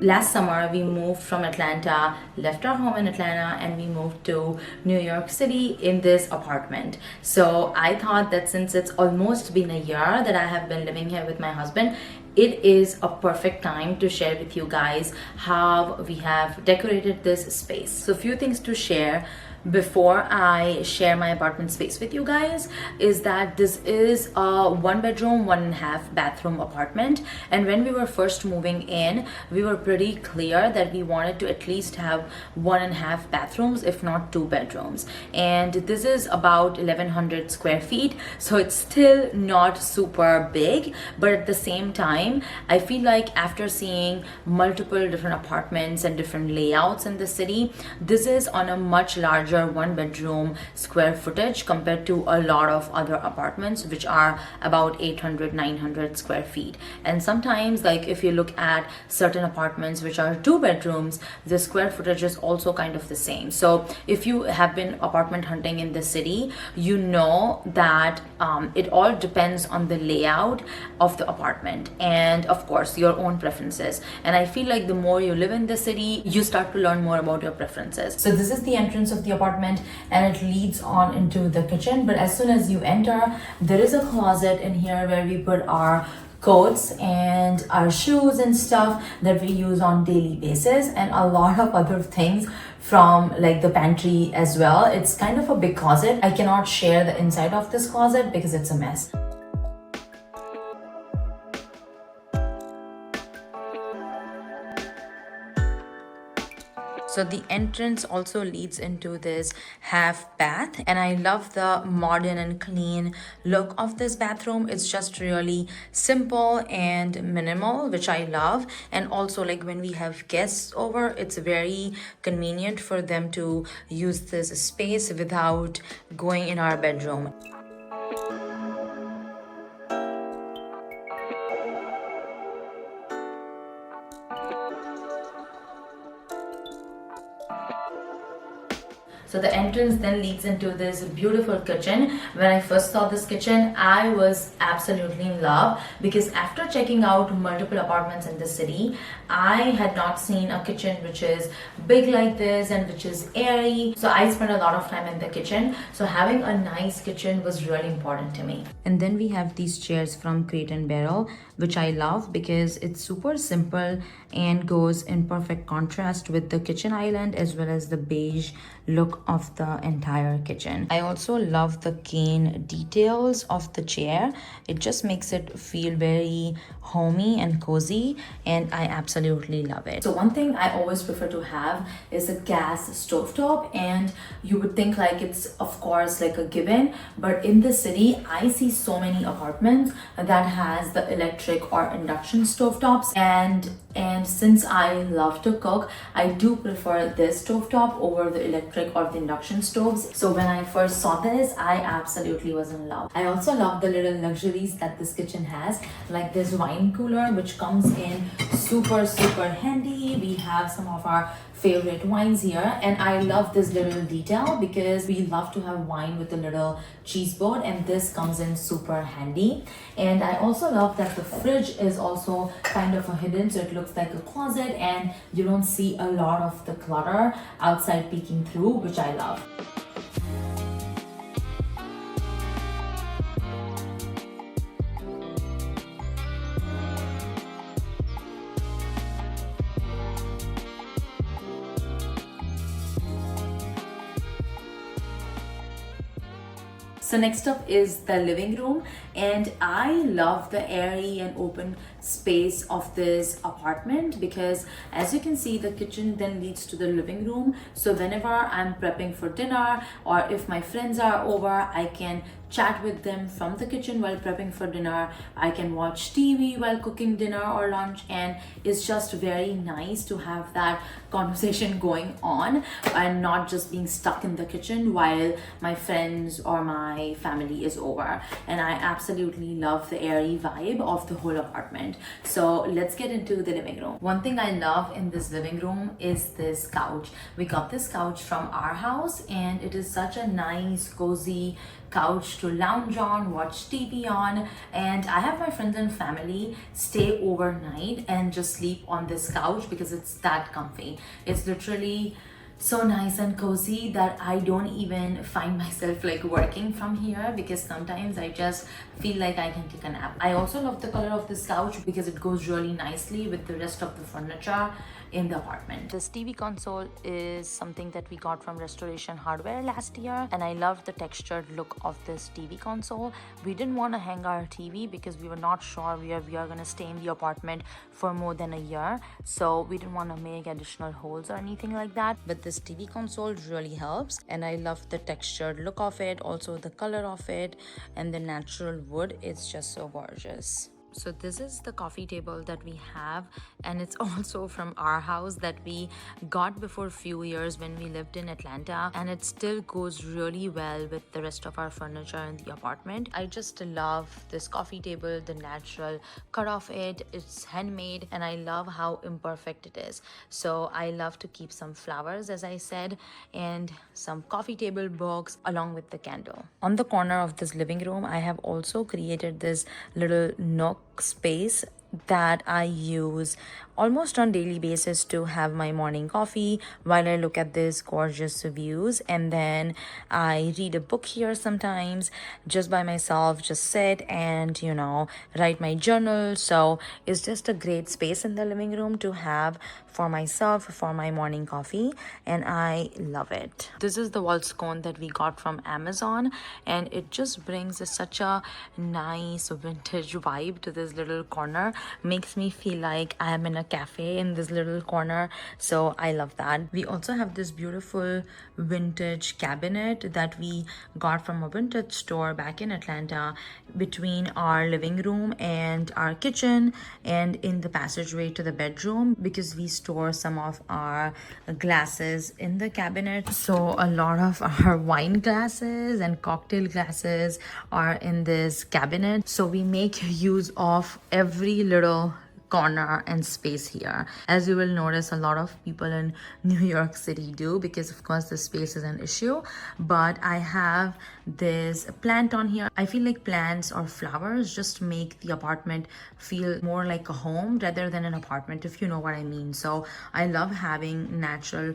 Last summer, we moved from Atlanta, left our home in Atlanta, and we moved to New York City in this apartment. So I thought that since it's almost been a year that I have been living here with my husband, it is a perfect time to share with you guys how we have decorated this space. So a few things to share before I share my apartment space with you guys is that this is a 1 bedroom, 1.5 bathroom apartment. And when we were first moving in, we were pretty clear that we wanted to at least have 1.5 bathrooms, if not 2 bedrooms. And this is about 1100 square feet. So it's still not super big, but at the same time, I feel like after seeing multiple different apartments and different layouts in the city, this is on a much larger 1 bedroom square footage compared to a lot of other apartments which are about 800-900 square feet. And sometimes, like if you look at certain apartments which are 2 bedrooms, the square footage is also kind of the same. So if you have been apartment hunting in the city, you know that it all depends on the layout of the apartment and of course your own preferences. And I feel like the more you live in the city, you start to learn more about your preferences. So this is the entrance of the apartment and it leads on into the kitchen. But as soon as you enter, there is a closet in here where we put our coats and our shoes and stuff that we use on daily basis, and a lot of other things from like the pantry as well. It's kind of a big closet. I cannot share the inside of this closet because it's a mess. So the entrance also leads into this half bath, and I love the modern and clean look of this bathroom. It's just really simple and minimal, which I love. And also, like when we have guests over, it's very convenient for them to use this space without going in our bedroom. So the entrance then leads into this beautiful kitchen. When I first saw this kitchen, I was absolutely in love because after checking out multiple apartments in the city, I had not seen a kitchen which is big like this and which is airy. So I spent a lot of time in the kitchen. So having a nice kitchen was really important to me. And then we have these chairs from Crate and Barrel, which I love because it's super simple and goes in perfect contrast with the kitchen island as well as the beige look of the entire kitchen. I also love the cane details of the chair. It just makes it feel very homey and cozy, and I absolutely love it. So one thing I always prefer to have is a gas stovetop, and you would think like it's of course like a given, but in the city I see so many apartments that has the electric or induction stovetops, and since I love to cook, I do prefer this stovetop over the electric or the induction stoves. So when I first saw this, I absolutely was in love. I also love the little luxuries that this kitchen has, like this wine cooler which comes in super handy. We have some of our favorite wines here, and I love this little detail because we love to have wine with a little cheese board, and this comes in super handy. And I also love that the fridge is also kind of a hidden, so it looks like a closet and you don't see a lot of the clutter outside peeking through, which I love. So next up is the living room, and I love the airy and open space of this apartment because as you can see, the kitchen then leads to the living room. So whenever I'm prepping for dinner or if my friends are over, I can chat with them from the kitchen while prepping for dinner. I can watch TV while cooking dinner or lunch, and it's just very nice to have that conversation going on and not just being stuck in the kitchen while my friends or my my family is over, and I absolutely love the airy vibe of the whole apartment. So let's get into the living room. One thing I love in this living room is this couch. We got this couch from our house, and it is such a nice cozy couch to lounge on, watch TV on, and I have my friends and family stay overnight and just sleep on this couch because it's that comfy. It's literally so nice and cozy that I don't even find myself like working from here, because sometimes I just feel like I can take a nap. I also love the color of this couch because it goes really nicely with the rest of the furniture in the apartment. This TV console is something that we got from Restoration Hardware last year, and I love the textured look of this TV console. We didn't want to hang our TV because we were not sure we are going to stay in the apartment for more than a year, so we didn't want to make additional holes or anything like that. But this TV console really helps, and I love the textured look of it, also the color of it, and the natural wood. It's just so gorgeous. So this is the coffee table that we have, and it's also from our house that we got before a few years when we lived in Atlanta, and it still goes really well with the rest of our furniture in the apartment. I just love this coffee table, the natural cut of it. It's handmade, and I love how imperfect it is. So I love to keep some flowers, as I said, and some coffee table books along with the candle. On the corner of this living room, I have also created this little nook space that I use almost on daily basis to have my morning coffee while I look at these gorgeous views, and then I read a book here sometimes just by myself, just sit and write my journal. So it's just a great space in the living room to have for myself for my morning coffee, and I love it. This is the wall scone that we got from Amazon, and it just brings such a nice vintage vibe to this little corner. Makes me feel like I am in a cafe in this little corner, so I love that. We also have this beautiful vintage cabinet that we got from a vintage store back in Atlanta, between our living room and our kitchen and in the passageway to the bedroom, because we store some of our glasses in the cabinet. So a lot of our wine glasses and cocktail glasses are in this cabinet, so we make use of every little corner and space here, as you will notice a lot of people in New York City do, because of course the space is an issue. But I have this plant on here. I feel like plants or flowers just make the apartment feel more like a home rather than an apartment, if you know what I mean. So I love having natural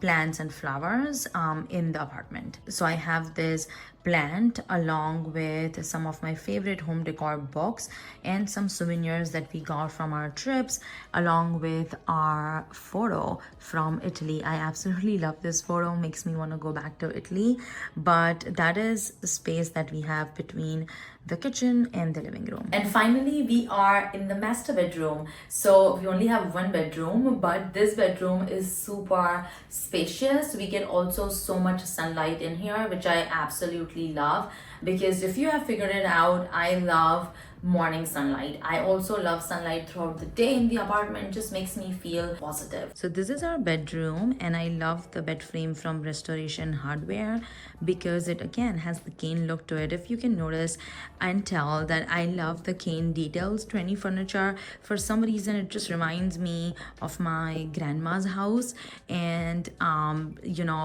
plants and flowers in the apartment. So I have this plant along with some of my favorite home decor books and some souvenirs that we got from our trips, along with our photo from Italy. I absolutely love this photo, makes me want to go back to Italy. But that is the space that we have between the kitchen and the living room. And finally, we are in the master bedroom. So we only have one bedroom, but this bedroom is super spacious. We get also so much sunlight in here, which I absolutely love, because if you have figured it out, I love morning sunlight. I also love sunlight throughout the day in the apartment. Just makes me feel positive. So this is our bedroom, and I love the bed frame from Restoration Hardware because it again has the cane look to it. If you can notice and tell that I love the cane details to any furniture. For some reason it just reminds me of my grandma's house, and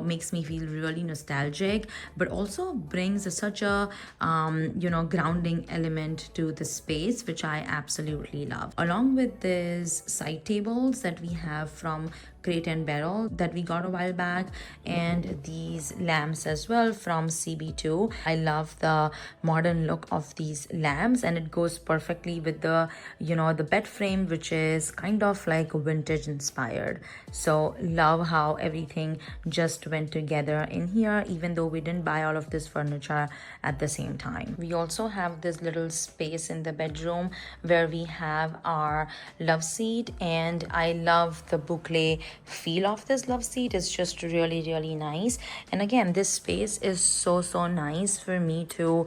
makes me feel really nostalgic, but also brings such a grounding element to the space, which I absolutely love. Along with these side tables that we have from Crate and Barrel that we got a while back, and these lamps as well from CB2. I love the modern look of these lamps, and it goes perfectly with the the bed frame, which is kind of like vintage inspired. So love how everything just went together in here, even though we didn't buy all of this furniture at the same time. We also have this little space in the bedroom where we have our love seat, and I love the boucle feel of this love seat is just really nice. And again, this space is so nice for me to,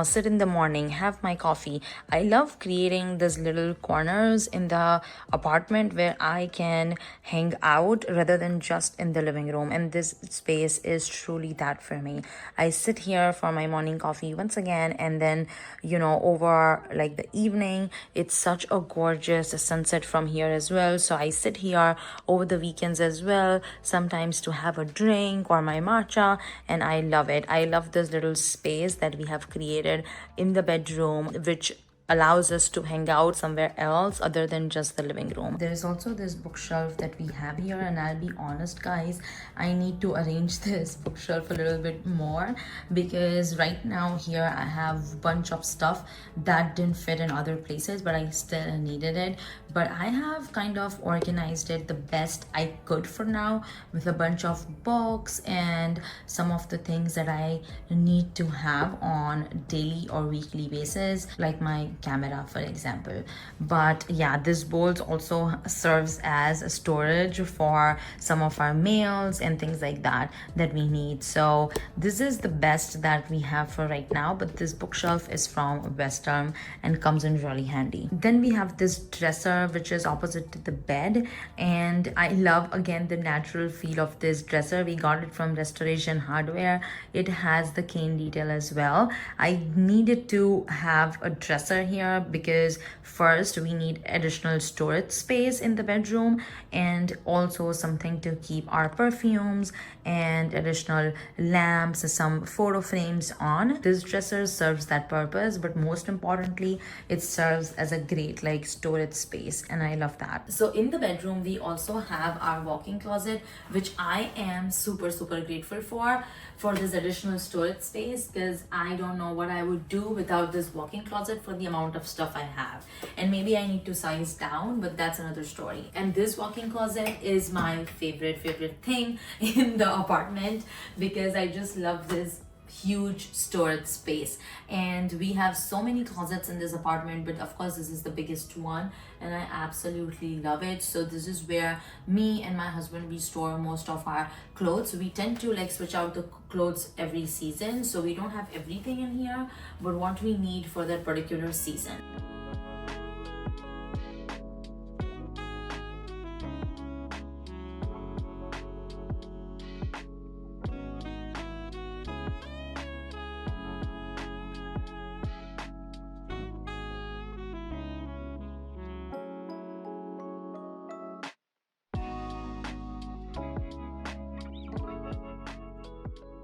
sit in the morning, have my coffee. I love creating these little corners in the apartment where I can hang out rather than just in the living room, and this space is truly that for me. I sit here for my morning coffee once again, and then over like the evening, it's such a gorgeous sunset from here as well, so I sit here over the weekends as well, sometimes to have a drink or my matcha, and I love it. I love this little space that we have created in the bedroom, which allows us to hang out somewhere else other than just the living room. There is also this bookshelf that we have here, and I'll be honest guys, I need to arrange this bookshelf a little bit more, because right now here I have a bunch of stuff that didn't fit in other places, but I still needed it. But I have kind of organized it the best I could for now, with a bunch of books and some of the things that I need to have on daily or weekly basis, like my camera for example. But yeah, this bowl also serves as a storage for some of our mails and things like that we need. So this is the best that we have for right now, but this bookshelf is from Western and comes in really handy. Then we have this dresser which is opposite to the bed, and I love again the natural feel of this dresser. We got it from Restoration Hardware. It has the cane detail as well. I needed to have a dresser here because first we need additional storage space in the bedroom, and also something to keep our perfumes and additional lamps, some photo frames on. This dresser serves that purpose, but most importantly it serves as a great like storage space, and I love that. So in the bedroom we also have our walk-in closet, which I am super grateful for this additional storage space, because I don't know what I would do without this walk-in closet for the amount of stuff I have. And maybe I need to size down, but that's another story. And this walk-in closet is my favorite thing in the apartment, because I just love this huge storage space. And we have so many closets in this apartment, but of course this is the biggest one, and I absolutely love it. So this is where me and my husband, we store most of our clothes. We tend to like switch out the clothes every season, so we don't have everything in here, but what we need for that particular season.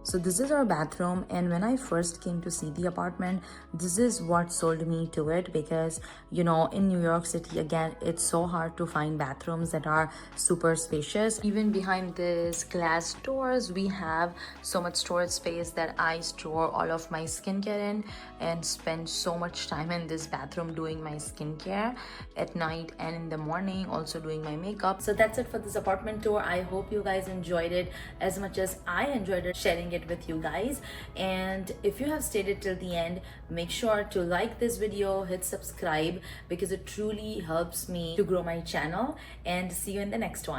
So this is our bathroom, and when I first came to see the apartment, this is what sold me to it, because in New York City, again, it's so hard to find bathrooms that are super spacious. Even behind this glass doors, we have so much storage space that I store all of my skincare in, and spend so much time in this bathroom doing my skincare at night and in the morning, also doing my makeup. So that's it for this apartment tour. I hope you guys enjoyed it as much as I enjoyed it sharing it with you guys. And if you have stayed it till the end, make sure to like this video, hit subscribe, because it truly helps me to grow my channel, and see you in the next one.